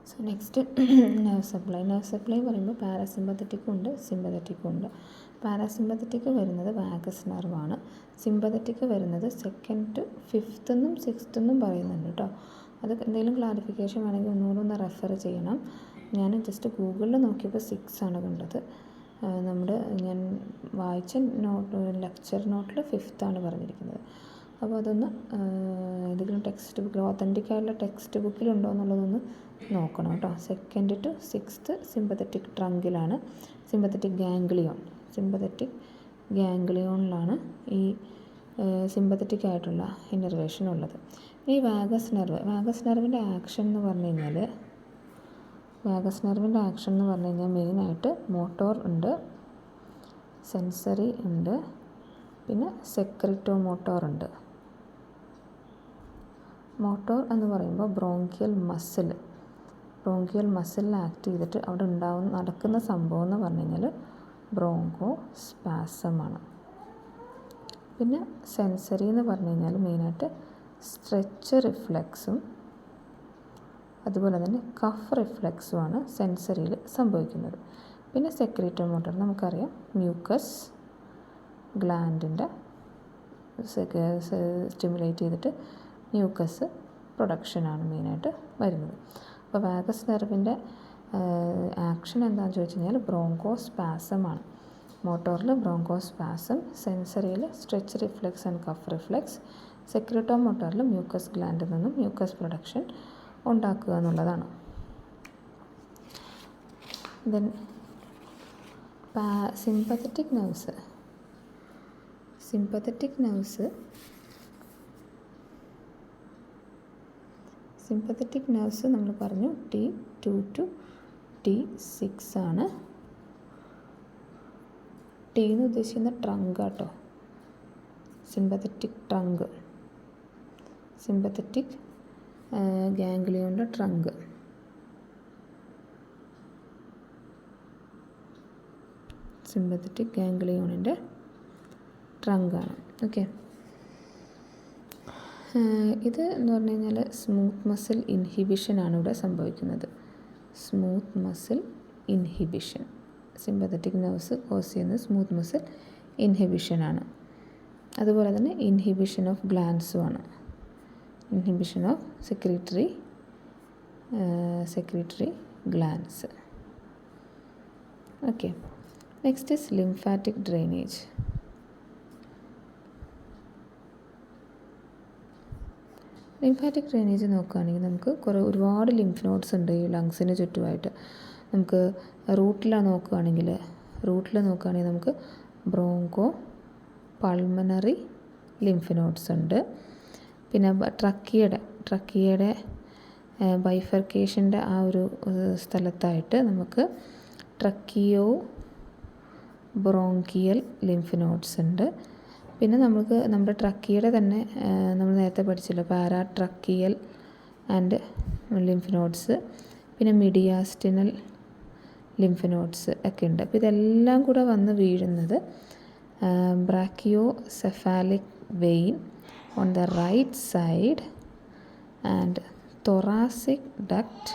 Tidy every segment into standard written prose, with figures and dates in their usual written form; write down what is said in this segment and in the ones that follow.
So next nerve supply പറയുമ്പോൾ പാരാസിമ്പത്തറ്റിക്കും ഉണ്ട് സിമ്പത്തറ്റിക്കും ഉണ്ട്. പാരാസിമ്പത്തറ്റിക് വരുന്നത് വാഗസ് നെർവാണ്. സിമ്പത്തറ്റിക് വരുന്നത് 2nd to 5th എന്നും 6th എന്നും പറയുന്നുണ്ട് കേട്ടോ. അത് എന്തെങ്കിലും ക്ലാരിഫിക്കേഷൻ വേണമെങ്കിൽ ഒന്നുകൂടെ റെഫർ ചെയ്യണം. ഞാൻ ജസ്റ്റ് ഗൂഗിളിൽ നോക്കിയപ്പോൾ 6 ആണ് കണ്ടത്. ഞാൻ വായിച്ച ലെക്ചർ നോട്ടിൽ 5th ആണ് പറഞ്ഞിരിക്കുന്നത്. അപ്പോൾ അതൊന്ന് ഏതെങ്കിലും ടെക്സ്റ്റ് ബുക്കിൽ ഒത്തൻറ്റിക് ആയിട്ടുള്ള ടെക്സ്റ്റ് ബുക്കിലുണ്ടോ എന്നുള്ളതൊന്ന് നോക്കണം കേട്ടോ. 2nd to 6th സിമ്പത്തറ്റിക് ട്രങ്കിലാണ്. സിമ്പത്തറ്റിക് ഗാംഗ്ലിയോണിലാണ് ഈ സിമ്പത്തറ്റിക് ആയിട്ടുള്ള ഇന്നർവേഷൻ ഉള്ളത്. ഈ വാഗസ് നെർവിൻ്റെ ആക്ഷൻ എന്ന് പറഞ്ഞു കഴിഞ്ഞാൽ മെയിനായിട്ട് മോട്ടോർ ഉണ്ട്, സെൻസറി ഉണ്ട്, പിന്നെ സെക്രിറ്റോ മോട്ടോർ ഉണ്ട്. മോട്ടോർ എന്ന് പറയുമ്പോൾ ബ്രോങ്കിയൽ മസിലിൽ ആക്ട് ചെയ്തിട്ട് അവിടെ നടക്കുന്ന സംഭവം എന്ന് പറഞ്ഞു കഴിഞ്ഞാൽ ബ്രോങ്കോ സ്പാസമാണ്. പിന്നെ സെൻസറി എന്ന് പറഞ്ഞു കഴിഞ്ഞാൽ മെയിനായിട്ട് സ്ട്രെച്ച് റിഫ്ലെക്സും അതുപോലെ തന്നെ കഫ് റിഫ്ലെക്സുമാണ് സെൻസറിയിൽ സംഭവിക്കുന്നത്. പിന്നെ സെക്രീറ്റോ മോട്ടോർ നമുക്കറിയാം, മ്യൂക്കസ് ഗ്ലാൻഡിൻ്റെ സ്റ്റിമുലേറ്റ് ചെയ്തിട്ട് മ്യൂക്കസ് പ്രൊഡക്ഷനാണ് മെയിനായിട്ട് വരുന്നത്. അപ്പോൾ വാഗസ് നെർവിൻ്റെ ആക്ഷൻ എന്താണെന്ന് ചോദിച്ചു കഴിഞ്ഞാൽ ബ്രോങ്കോസ്പാസമാണ്. മോട്ടോറിൽ ബ്രോങ്കോസ്പാസം, സെൻസറിയിൽ stretch reflex and cough reflex, secreto മോട്ടോറിൽ മ്യൂക്കസ് ഗ്ലാൻഡിൽ നിന്നും മ്യൂക്കസ് പ്രൊഡക്ഷൻ ഉണ്ടാക്കുക എന്നുള്ളതാണ്. ദെൻ സിമ്പത്തറ്റിക് നെർവ്സ് നമ്മൾ പറഞ്ഞു T2 to T6 ആണ്. ടി എന്ന് ഉദ്ദേശിക്കുന്ന ട്രങ്ക് കേട്ടോ, സിമ്പത്തറ്റിക് ഗാംഗ്ലിയോണിൻ്റെ ട്രങ്ക്. സിമ്പത്തറ്റിക് ഗാംഗ്ലിയോണിൻ്റെ ട്രങ്കാണ്. ഓക്കെ, ഇത് എന്ന് പറഞ്ഞു കഴിഞ്ഞാൽ സ്മൂത്ത് മസിൽ ഇൻഹിബിഷനാണ് ഇവിടെ സംഭവിക്കുന്നത്. Smooth muscle inhibition, sympathetic nerves cause ചെയ്യുന്നത് സ്മൂത്ത് മസിൽ ഇൻഹിബിഷനാണ്. അതുപോലെ തന്നെ ഇൻഹിബിഷൻ ഓഫ് ഗ്ലാൻഡ്സുമാണ്, inhibition of secretory glands. Okay, next is lymphatic drainage. Lymphatic drainage നോക്കുകയാണെങ്കിൽ നമുക്ക് ഒരുപാട് ലിംഫ് നോഡ്സ് ഉണ്ട് ഈ ലങ്സിന് ചുറ്റുമായിട്ട്. നമുക്ക് റൂട്ടിൽ നോക്കുകയാണെങ്കിൽ നമുക്ക് ബ്രോങ്കോ പൾമണറി ലിംഫ് നോഡ്സ് ഉണ്ട്. പിന്നെ ട്രക്കിയയുടെ ബൈഫർക്കേഷൻ്റെ ആ ഒരു സ്ഥലത്തായിട്ട് നമുക്ക് ട്രക്കിയോ ബ്രോങ്കിയൽ ലിംഫ് നോഡ്സ് ഉണ്ട്. പിന്നെ നമുക്ക് നമ്മുടെ ട്രക്കിയുടെ തന്നെ നമ്മൾ നേരത്തെ പഠിച്ചല്ലോ പാരാട്രക്കിയൽ ആൻഡ് ലിംഫ് നോഡ്സ്, പിന്നെ മിഡിയാസ്റ്റിനൽ ലിംഫ് നോഡ്സ് ഒക്കെ ഉണ്ട്. അപ്പോൾ ഇതെല്ലാം കൂടെ വന്ന് വീഴുന്നത് brachiocephalic vein on the right side and thoracic duct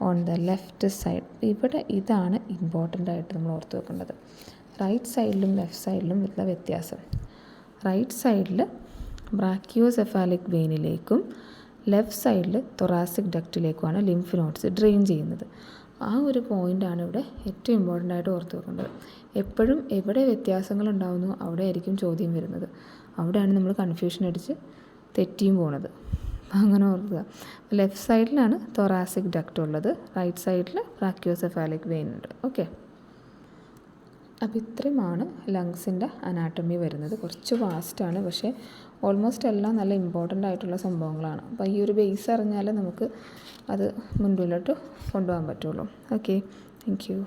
on the left side. ഇവിടെ ഇതാണ് ഇമ്പോർട്ടൻ്റ് ആയിട്ട് നമ്മൾ ഓർത്ത് വെക്കേണ്ടത്. റൈറ്റ് സൈഡിലും ലെഫ്റ്റ് സൈഡിലും ഉള്ള വ്യത്യാസം. റൈറ്റ് സൈഡിൽ ബ്രാക്കിയോസെഫാലിക് വെയിനിലേക്കും ലെഫ്റ്റ് സൈഡിൽ തൊറാസിക് ഡക്റ്റിലേക്കുമാണ് ലിംഫ് നോഡ്സ് ഡ്രെയിൻ ചെയ്യുന്നത്. ആ ഒരു പോയിൻ്റാണ് ഇവിടെ ഏറ്റവും ഇമ്പോർട്ടൻ്റ് ആയിട്ട് ഓർത്ത് വെക്കേണ്ടത്. എപ്പോഴും എവിടെ വ്യത്യാസങ്ങൾ ഉണ്ടാകുന്നു അവിടെ ആയിരിക്കും ചോദ്യം വരുന്നത്. അവിടെയാണ് നമ്മൾ കൺഫ്യൂഷൻ അടിച്ച് തെറ്റിയും പോണത്. അങ്ങനെ ഓർക്കുക. ലെഫ്റ്റ് സൈഡിലാണ് തൊറാസിക് ഡക്റ്റ് ഉള്ളത്, റൈറ്റ് സൈഡിൽ ബ്രാക്കിയോസെഫാലിക് വെയിൻ ഉണ്ട്. ഓക്കെ, അപ്പോൾ ഇത്രയുമാണ് ലങ്സിൻ്റെ അനാട്ടമി വരുന്നത്. കുറച്ച് വാസ്റ്റാണ്, പക്ഷേ ഓൾമോസ്റ്റ് എല്ലാം നല്ല ഇമ്പോർട്ടൻ്റ് ആയിട്ടുള്ള സംഭവങ്ങളാണ്. അപ്പോൾ ഈ ഒരു ബേസ് അറിഞ്ഞാൽ നമുക്ക് അത് മുൻപിലോട്ട് കൊണ്ടുപോകാൻ പറ്റുള്ളൂ. Okay, thank you.